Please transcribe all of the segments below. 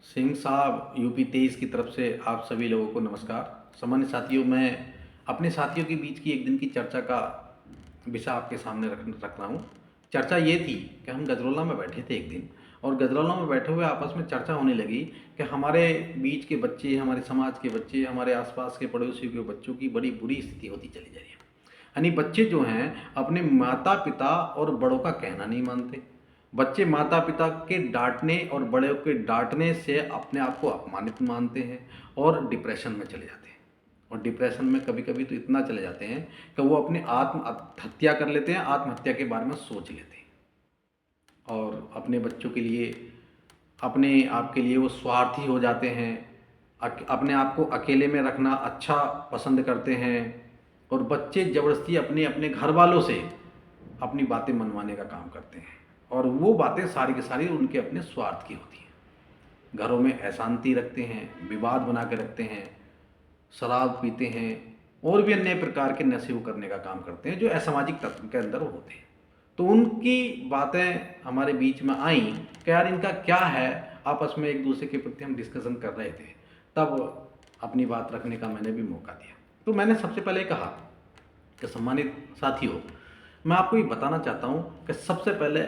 सिंह साहब यूपी 23 की तरफ से आप सभी लोगों को नमस्कार। सामान्य साथियों, मैं अपने साथियों के बीच की एक दिन की चर्चा का विषय आपके सामने रख रहा हूँ। चर्चा ये थी कि हम गजरौला में बैठे थे एक दिन, और गजरौला में बैठे हुए आपस में चर्चा होने लगी कि हमारे बीच के बच्चे, हमारे समाज के बच्चे, हमारे आसपास के पड़ोसियों के बच्चों की बड़ी बुरी स्थिति होती चली जा रही है। यानी बच्चे जो हैं अपने माता पिता और बड़ों का कहना नहीं मानते। बच्चे माता पिता के डांटने और बड़े के डांटने से अपने आप को अपमानित मानते हैं और डिप्रेशन में चले जाते हैं। और डिप्रेशन में कभी कभी तो इतना चले जाते हैं कि वो अपनी आत्महत्या कर लेते हैं, आत्महत्या के बारे में सोच लेते हैं। और अपने बच्चों के लिए, अपने आप के लिए वो स्वार्थी हो जाते हैं। अपने आप को अकेले में रखना अच्छा पसंद करते हैं। और बच्चे ज़बरदस्ती अपने अपने घर वालों से अपनी बातें मनवाने का काम करते हैं, और वो बातें सारी की सारी उनके अपने स्वार्थ की होती हैं। घरों में अशांति रखते हैं, विवाद बना के रखते हैं, शराब पीते हैं, और भी अन्य प्रकार के नशे वो करने का काम करते हैं जो असामाजिक तत्व के अंदर होते हैं। तो उनकी बातें हमारे बीच में आई कि यार इनका क्या है। आपस में एक दूसरे के प्रति हम डिस्कशन कर रहे थे, तब अपनी बात रखने का मैंने भी मौका दिया। तो मैंने सबसे पहले कहा कि सम्मानित साथियों, मैं आपको ये बताना चाहता हूँ कि सबसे पहले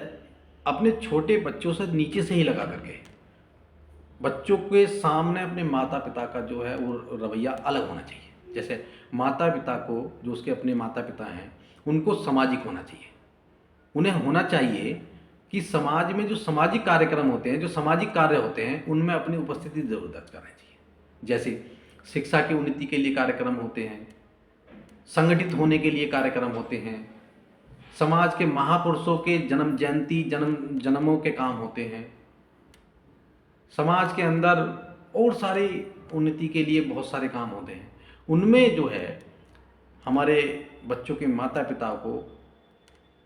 अपने छोटे बच्चों से नीचे से ही लगा करके बच्चों के सामने अपने माता पिता का जो है वो रवैया अलग होना चाहिए। जैसे माता पिता को, जो उसके अपने माता पिता हैं, उनको सामाजिक होना चाहिए। उन्हें होना चाहिए कि समाज में जो सामाजिक कार्यक्रम होते हैं, जो सामाजिक कार्य होते हैं, उनमें अपनी उपस्थिति जरूर दर्ज करनी चाहिए। जैसे शिक्षा की उन्नति के लिए कार्यक्रम होते हैं, संगठित होने के लिए कार्यक्रम होते हैं, समाज के महापुरुषों के जन्म जयंती, जन्मों के काम होते हैं, समाज के अंदर और सारी उन्नति के लिए बहुत सारे काम होते हैं। उनमें जो है हमारे बच्चों के माता पिता को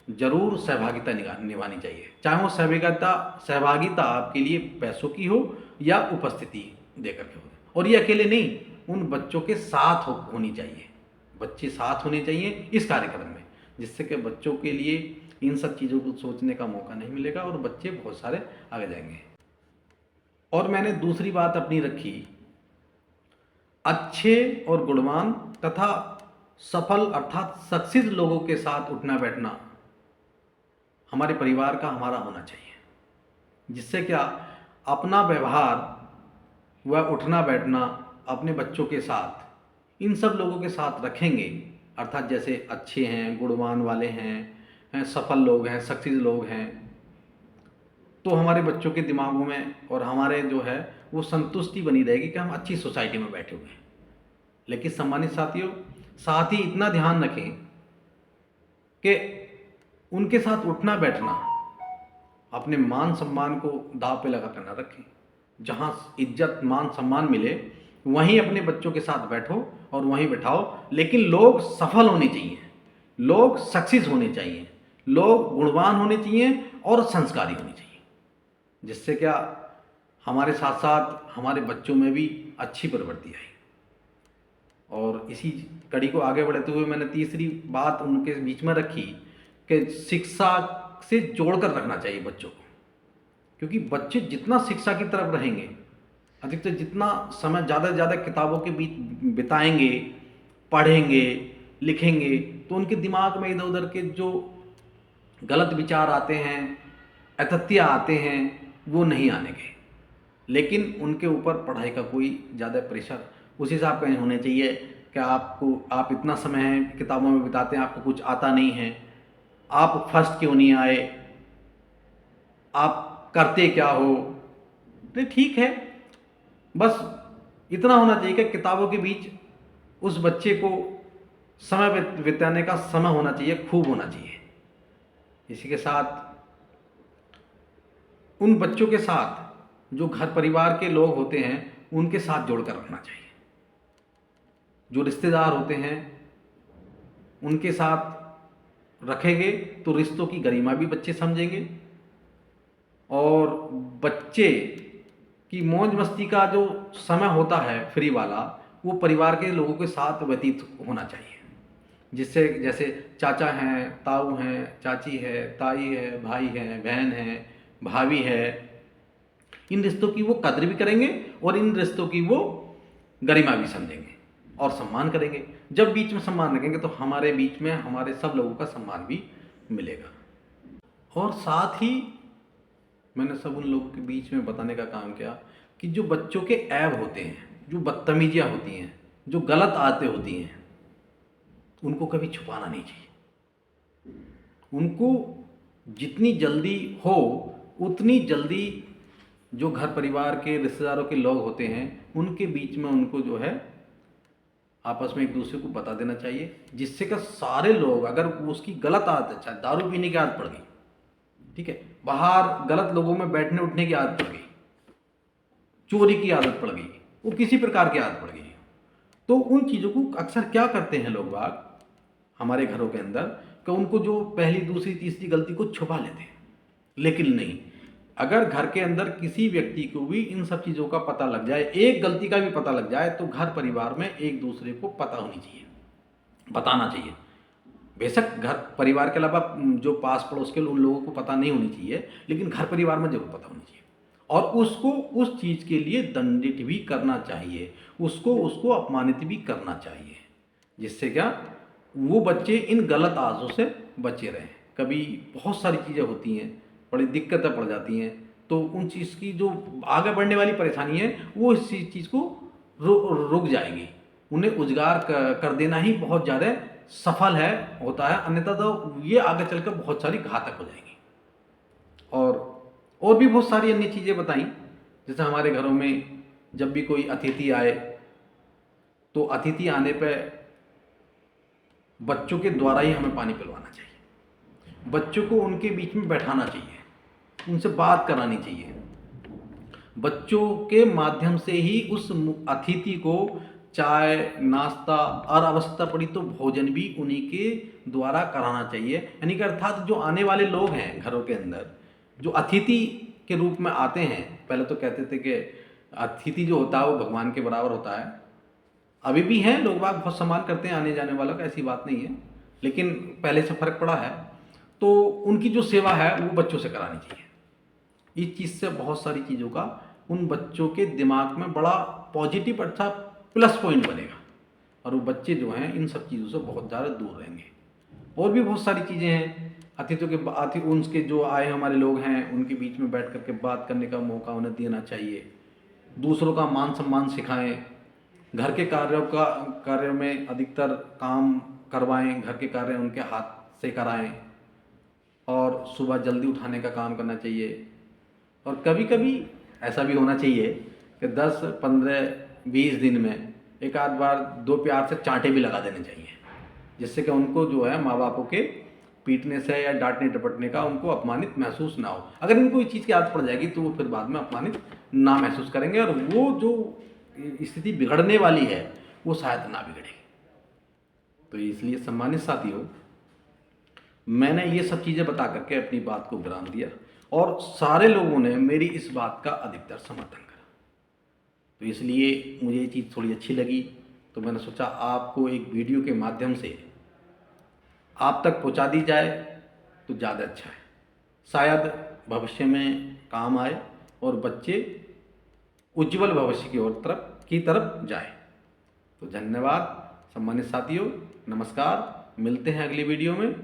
जरूर सहभागिता निभानी चाहिए। चाहे वो सहभागिता आपके लिए पैसों की हो या उपस्थिति देकर के हो। और ये अकेले नहीं, उन बच्चों के साथ होनी चाहिए। बच्चे साथ होने चाहिए इस कार्यक्रम में, जिससे कि बच्चों के लिए इन सब चीज़ों को सोचने का मौका नहीं मिलेगा और बच्चे बहुत सारे आगे जाएंगे। और मैंने दूसरी बात अपनी रखी, अच्छे और गुणवान तथा सफल अर्थात सक्सेस लोगों के साथ उठना बैठना हमारे परिवार का हमारा होना चाहिए। जिससे क्या, अपना व्यवहार व उठना बैठना अपने बच्चों के साथ इन सब लोगों के साथ रखेंगे, अर्थात जैसे अच्छे हैं, गुणवान वाले हैं, सफल लोग हैं, सक्सेस लोग हैं, तो हमारे बच्चों के दिमागों में और हमारे जो है वो संतुष्टि बनी रहेगी कि हम अच्छी सोसाइटी में बैठे हुए हैं। लेकिन सम्मानित साथियों, साथ ही इतना ध्यान रखें कि उनके साथ उठना बैठना अपने मान सम्मान को दांव पे लगा कर ना रखें। जहाँ इज्जत मान सम्मान मिले वहीं अपने बच्चों के साथ बैठो और वहीं बैठाओ। लेकिन लोग सफल होने चाहिए, लोग सक्सेस होने चाहिए, लोग गुणवान होने चाहिए और संस्कारी होने चाहिए। जिससे क्या, हमारे साथ साथ हमारे बच्चों में भी अच्छी प्रवृत्ति आई। और इसी कड़ी को आगे बढ़ाते हुए मैंने तीसरी बात उनके बीच में रखी कि शिक्षा से जोड़कर रखना चाहिए बच्चों को। क्योंकि बच्चे जितना शिक्षा की तरफ रहेंगे, अधिकतर जितना समय ज़्यादा से ज़्यादा किताबों के बीच बिताएंगे, पढ़ेंगे, लिखेंगे, तो उनके दिमाग में इधर उधर के जो गलत विचार आते हैं, अतथ्य आते हैं, वो नहीं आने गए। लेकिन उनके ऊपर पढ़ाई का कोई ज़्यादा प्रेशर उस हिसाब का नहीं होना चाहिए कि आप इतना समय किताबों में बिताते हैं, आपको कुछ आता नहीं है, आप फर्स्ट क्यों नहीं आए, आप करते क्या हो। नहीं, ठीक है, बस इतना होना चाहिए कि किताबों के बीच उस बच्चे को समय बिताने का समय होना चाहिए, खूब होना चाहिए। इसी के साथ उन बच्चों के साथ जो घर परिवार के लोग होते हैं उनके साथ जोड़कर रखना चाहिए। जो रिश्तेदार होते हैं उनके साथ रखेंगे तो रिश्तों की गरिमा भी बच्चे समझेंगे, और बच्चे की मौज मस्ती का जो समय होता है फ्री वाला, वो परिवार के लोगों के साथ व्यतीत होना चाहिए। जिससे जैसे चाचा हैं, ताऊ हैं, चाची है, ताई है, भाई है, बहन है, भाभी है, इन रिश्तों की वो कद्र भी करेंगे और इन रिश्तों की वो गरिमा भी समझेंगे और सम्मान करेंगे। जब बीच में सम्मान रखेंगे तो हमारे बीच में हमारे सब लोगों का सम्मान भी मिलेगा। और साथ ही मैंने सब उन लोगों के बीच में बताने का काम किया कि जो बच्चों के ऐब होते हैं, जो बदतमीजियाँ होती हैं, जो गलत आदतें होती हैं, उनको कभी छुपाना नहीं चाहिए। उनको जितनी जल्दी हो उतनी जल्दी जो घर परिवार के रिश्तेदारों के लोग होते हैं उनके बीच में उनको जो है आपस में एक दूसरे को बता देना चाहिए, जिससे कि सारे लोग, अगर उसकी गलत आदत है, चाहे दारू पीने की आदत पड़ गई, ठीक है, बाहर गलत लोगों में बैठने उठने की आदत पड़ गई, चोरी की आदत पड़ गई, वो किसी प्रकार की आदत पड़ गई, तो उन चीज़ों को अक्सर क्या करते हैं लोग बाग हमारे घरों के अंदर कि उनको जो पहली दूसरी तीसरी गलती को छुपा लेते हैं। लेकिन नहीं, अगर घर के अंदर किसी व्यक्ति को भी इन सब चीज़ों का पता लग जाए, एक गलती का भी पता लग जाए, तो घर परिवार में एक दूसरे को पता होनी चाहिए, बताना चाहिए। बेशक घर परिवार के अलावा जो पास पड़ोस के उन लोगों को पता नहीं होनी चाहिए, लेकिन घर परिवार में जरूर पता होनी चाहिए और उसको उस चीज़ के लिए दंडित भी करना चाहिए, उसको अपमानित भी करना चाहिए, जिससे क्या वो बच्चे इन गलत आदतों से बचे रहें। कभी बहुत सारी चीज़ें होती हैं, बड़ी दिक्कतें पड़ जाती हैं, तो उन चीज़ की जो आगे बढ़ने वाली परेशानी है वो इस चीज़ को रुक जाएगी। उन्हें उजागर कर देना ही बहुत ज़्यादा सफल है होता है, अन्यथा तो ये आगे चलकर बहुत सारी घातक हो जाएंगी। और भी बहुत सारी अन्य चीज़ें बताई, जैसे हमारे घरों में जब भी कोई अतिथि आए तो अतिथि आने पे बच्चों के द्वारा ही हमें पानी पिलवाना चाहिए, बच्चों को उनके बीच में बैठाना चाहिए, उनसे बात करानी चाहिए, बच्चों के माध्यम से ही उस अतिथि को चाय नाश्ता और आवश्यकता पड़ी तो भोजन भी उन्हीं के द्वारा कराना चाहिए। यानी कि अर्थात जो आने वाले लोग हैं घरों के अंदर, जो अतिथि के रूप में आते हैं, पहले तो कहते थे कि अतिथि जो होता है वो भगवान के बराबर होता है, अभी भी हैं लोग बाग बहुत सम्मान करते हैं आने जाने वालों का, ऐसी बात नहीं है, लेकिन पहले से फ़र्क पड़ा है। तो उनकी जो सेवा है वो बच्चों से करानी चाहिए। इस चीज़ से बहुत सारी चीज़ों का उन बच्चों के दिमाग में बड़ा पॉजिटिव अच्छा प्लस पॉइंट बनेगा और वो बच्चे जो हैं इन सब चीज़ों से बहुत ज़्यादा दूर रहेंगे। और भी बहुत सारी चीज़ें हैं, अतिथियों के उनके जो आए हमारे लोग हैं उनके बीच में बैठ करके बात करने का मौका उन्हें देना चाहिए, दूसरों का मान सम्मान सिखाएं, घर के कार्यों में अधिकतर काम करवाएं, घर के कार्य उनके हाथ से कराएं और सुबह जल्दी उठाने का काम करना चाहिए। और कभी कभी ऐसा भी होना चाहिए कि 10, 15, 20 दिन में एक आध बार दो प्यार से चांटे भी लगा देने चाहिए, जिससे कि उनको जो है माँ बापों के पीटने से या डांटने डपटने का उनको अपमानित महसूस ना हो। अगर इनको इस चीज़ की आदत पड़ जाएगी तो वो फिर बाद में अपमानित ना महसूस करेंगे और वो जो स्थिति बिगड़ने वाली है वो शायद ना बिगड़ेगी। तो इसलिए सम्मानित साथियों, मैंने ये सब चीज़ें बता करके अपनी बात को विराम दिया और सारे लोगों ने मेरी इस बात का अधिकतर समर्थन करा। तो इसलिए मुझे ये चीज़ थोड़ी अच्छी लगी, तो मैंने सोचा आपको एक वीडियो के माध्यम से आप तक पहुंचा दी जाए तो ज़्यादा अच्छा है, शायद भविष्य में काम आए और बच्चे उज्जवल भविष्य की तरफ जाए। तो धन्यवाद सम्मानित साथियों, नमस्कार, मिलते हैं अगली वीडियो में।